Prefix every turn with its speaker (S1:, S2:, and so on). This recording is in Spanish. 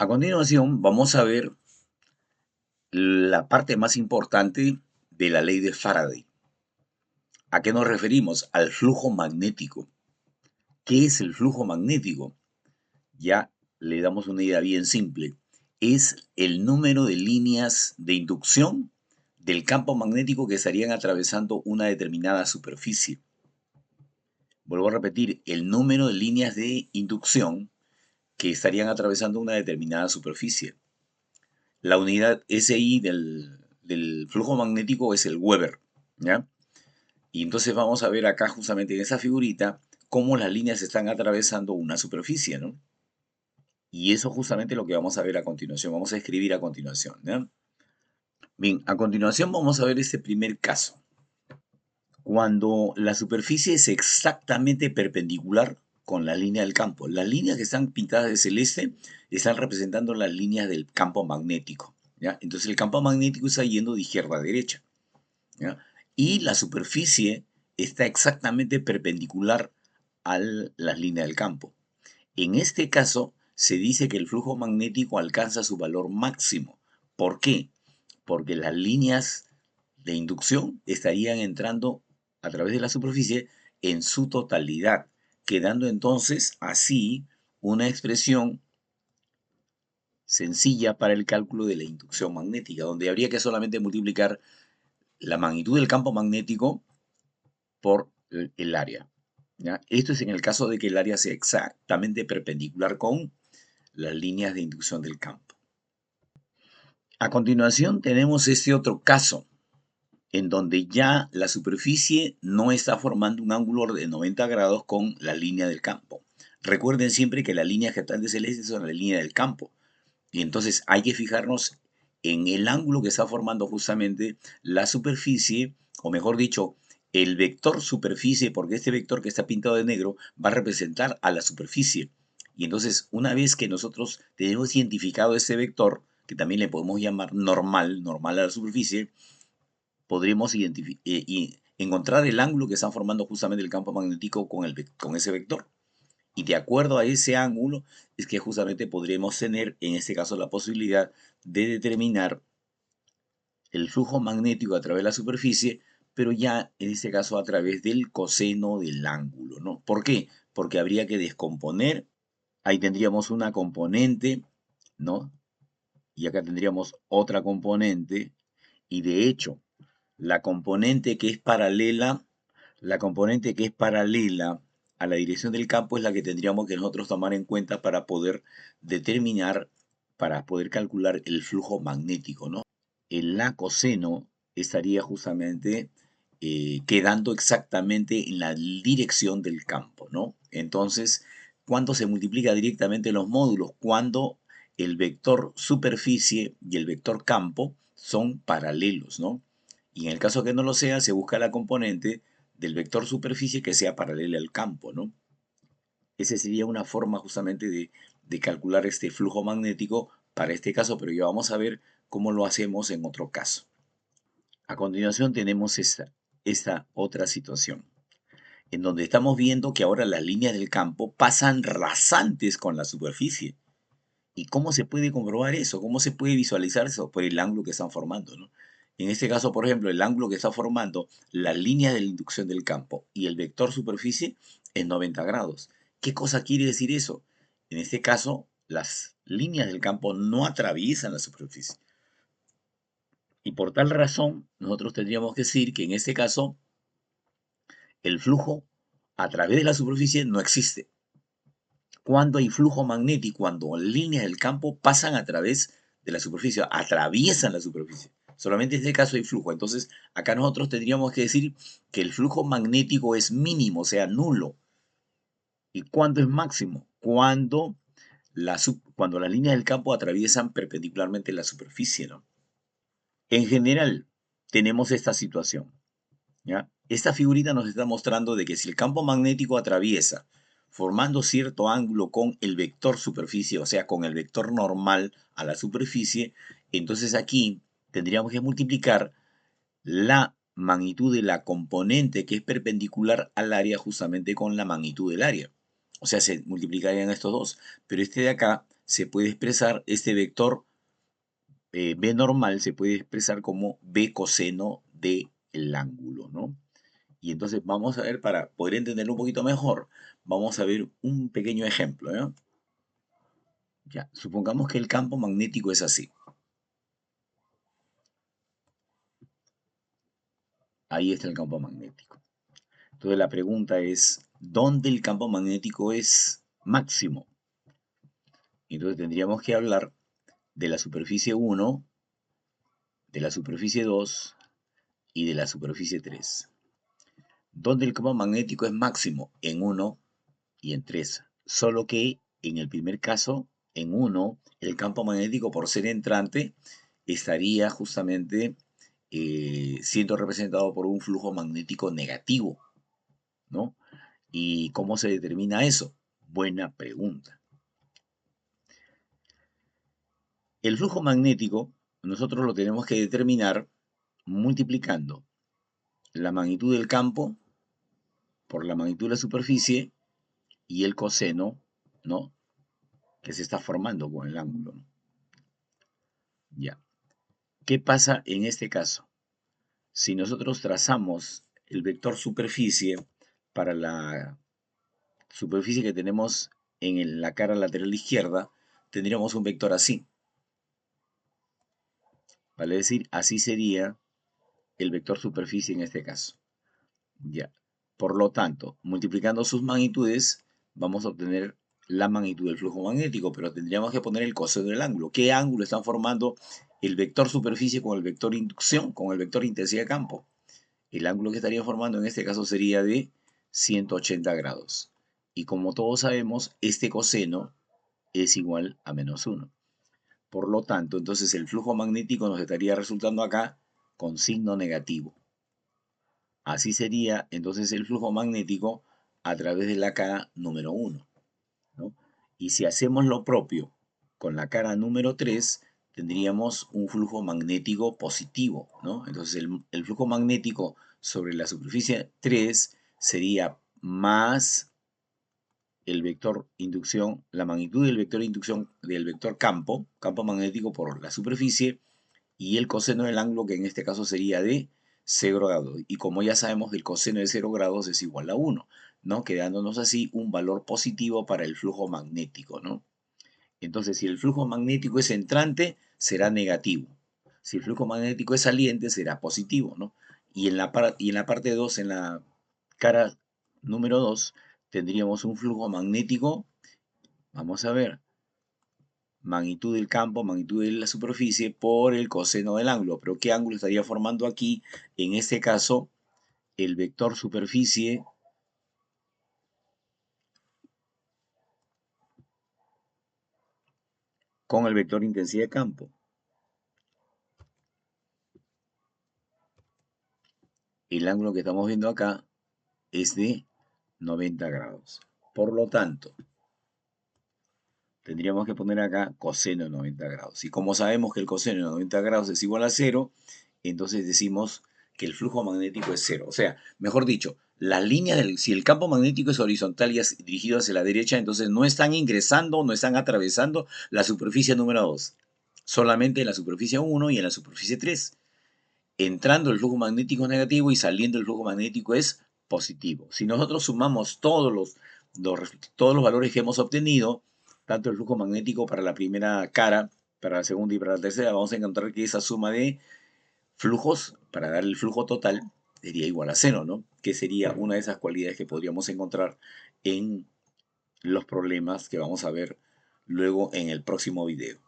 S1: A continuación, vamos a ver la parte más importante de la ley de Faraday. ¿A qué nos referimos? Al flujo magnético. ¿Qué es el flujo magnético? Ya le damos una idea bien simple. Es el número de líneas de inducción del campo magnético que estarían atravesando una determinada superficie. Vuelvo a repetir, el número de líneas de inducción que estarían atravesando una determinada superficie. La unidad SI del flujo magnético es el Weber, ¿ya? Y entonces vamos a ver acá justamente en esa figurita cómo las líneas están atravesando una superficie, ¿no? Y eso justamente lo que vamos a ver a continuación, vamos a escribir a continuación, ¿ya? Bien, a continuación vamos a ver este primer caso. Cuando la superficie es exactamente perpendicular con la línea del campo. Las líneas que están pintadas de celeste están representando las líneas del campo magnético, ¿ya? Entonces el campo magnético está yendo de izquierda a derecha, ¿ya? Y la superficie está exactamente perpendicular a las líneas del campo. En este caso, se dice que el flujo magnético alcanza su valor máximo. ¿Por qué? Porque las líneas de inducción estarían entrando a través de la superficie en su totalidad, quedando entonces así una expresión sencilla para el cálculo de la inducción magnética, donde habría que solamente multiplicar la magnitud del campo magnético por el área, ¿ya? Esto es en el caso de que el área sea exactamente perpendicular con las líneas de inducción del campo. A continuación tenemos este otro caso, en donde ya la superficie no está formando un ángulo de 90 grados con la línea del campo. Recuerden siempre que las líneas que están de celeste son la línea del campo. Y entonces hay que fijarnos en el ángulo que está formando justamente la superficie, o mejor dicho, el vector superficie, porque este vector que está pintado de negro va a representar a la superficie. Y entonces, una vez que nosotros tenemos identificado ese vector, que también le podemos llamar normal a la superficie, podremos encontrar el ángulo que está formando justamente el campo magnético con ese vector. Y de acuerdo a ese ángulo es que justamente podremos tener, en este caso, la posibilidad de determinar el flujo magnético a través de la superficie, pero ya en este caso a través del coseno del ángulo, ¿no? ¿Por qué? Porque habría que descomponer, ahí tendríamos una componente, ¿no? Y acá tendríamos otra componente, y de hecho, la componente que es paralela, la componente que es paralela a la dirección del campo es la que tendríamos que nosotros tomar en cuenta para poder determinar, para poder calcular el flujo magnético, ¿no? El la coseno estaría justamente quedando exactamente en la dirección del campo, ¿no? Entonces, ¿cuándo se multiplica directamente los módulos? Cuando el vector superficie y el vector campo son paralelos, ¿no? Y en el caso que no lo sea, se busca la componente del vector superficie que sea paralela al campo, ¿no? Esa sería una forma justamente de calcular este flujo magnético para este caso, pero ya vamos a ver cómo lo hacemos en otro caso. A continuación tenemos esta otra situación, en donde estamos viendo que ahora las líneas del campo pasan rasantes con la superficie. ¿Y cómo se puede comprobar eso? ¿Cómo se puede visualizar eso? Por el ángulo que están formando, ¿no? En este caso, por ejemplo, el ángulo que está formando las líneas de la inducción del campo y el vector superficie es 90 grados. ¿Qué cosa quiere decir eso? En este caso, las líneas del campo no atraviesan la superficie. Y por tal razón, nosotros tendríamos que decir que en este caso, el flujo a través de la superficie no existe. Cuando hay flujo magnético, cuando líneas del campo pasan a través de la superficie, atraviesan la superficie. Solamente en este caso hay flujo. Entonces, acá nosotros tendríamos que decir que el flujo magnético es mínimo, o sea, nulo. ¿Y cuándo es máximo? Cuando las líneas del campo atraviesan perpendicularmente la superficie, ¿no? En general, tenemos esta situación, ¿ya? Esta figurita nos está mostrando de que si el campo magnético atraviesa formando cierto ángulo con el vector superficie, o sea, con el vector normal a la superficie, entonces aquí tendríamos que multiplicar la magnitud de la componente que es perpendicular al área justamente con la magnitud del área. O sea, se multiplicarían estos dos. Pero este de acá se puede expresar, este vector B normal se puede expresar como B coseno del ángulo, ¿no? Y entonces vamos a ver, para poder entenderlo un poquito mejor, vamos a ver un pequeño ejemplo, ¿no? Ya, supongamos que el campo magnético es así. Ahí está el campo magnético. Entonces la pregunta es, ¿dónde el campo magnético es máximo? Entonces tendríamos que hablar de la superficie 1, de la superficie 2 y de la superficie 3. ¿Dónde el campo magnético es máximo? En 1 y en 3. Solo que en el primer caso, en 1, el campo magnético por ser entrante estaría justamente siendo representado por un flujo magnético negativo, ¿no? ¿Y cómo se determina eso? Buena pregunta. El flujo magnético nosotros lo tenemos que determinar multiplicando la magnitud del campo por la magnitud de la superficie y el coseno, ¿no?, que se está formando con el ángulo, ¿no? Ya. ¿Qué pasa en este caso? Si nosotros trazamos el vector superficie para la superficie que tenemos en la cara lateral izquierda, tendríamos un vector así. Vale decir, así sería el vector superficie en este caso. Ya. Por lo tanto, multiplicando sus magnitudes, vamos a obtener la magnitud del flujo magnético, pero tendríamos que poner el coseno del ángulo. ¿Qué ángulo están formando el vector superficie con el vector inducción, con el vector intensidad de campo? El ángulo que estaría formando en este caso sería de 180 grados. Y como todos sabemos, este coseno es igual a -1. Por lo tanto, entonces el flujo magnético nos estaría resultando acá con signo negativo. Así sería entonces el flujo magnético a través de la cara número 1, ¿no? Y si hacemos lo propio con la cara número 3, tendríamos un flujo magnético positivo, ¿no? Entonces el flujo magnético sobre la superficie 3 sería más el vector inducción, la magnitud del vector inducción del vector campo magnético por la superficie, y el coseno del ángulo, que en este caso sería de 0 grados. Y como ya sabemos, el coseno de 0 grados es igual a 1, ¿no? Quedándonos así un valor positivo para el flujo magnético, ¿no? Entonces, si el flujo magnético es entrante, será negativo. Si el flujo magnético es saliente, será positivo, ¿no? Y en la parte 2, en la cara número 2, tendríamos un flujo magnético, vamos a ver, magnitud del campo, magnitud de la superficie por el coseno del ángulo. Pero ¿qué ángulo estaría formando aquí? En este caso, el vector superficie con el vector intensidad de campo. El ángulo que estamos viendo acá es de 90 grados. Por lo tanto, tendríamos que poner acá coseno de 90 grados. Y como sabemos que el coseno de 90 grados es igual a 0, entonces decimos que el flujo magnético es 0. O sea, mejor dicho, si el campo magnético es horizontal y es dirigido hacia la derecha, entonces no están ingresando, no están atravesando la superficie número 2. Solamente en la superficie 1 y en la superficie 3. Entrando el flujo magnético es negativo y saliendo el flujo magnético es positivo. Si nosotros sumamos todos los valores que hemos obtenido, tanto el flujo magnético para la primera cara, para la segunda y para la tercera, vamos a encontrar que esa suma de flujos, para dar el flujo total, sería igual a 0, ¿no? Que sería una de esas cualidades que podríamos encontrar en los problemas que vamos a ver luego en el próximo video.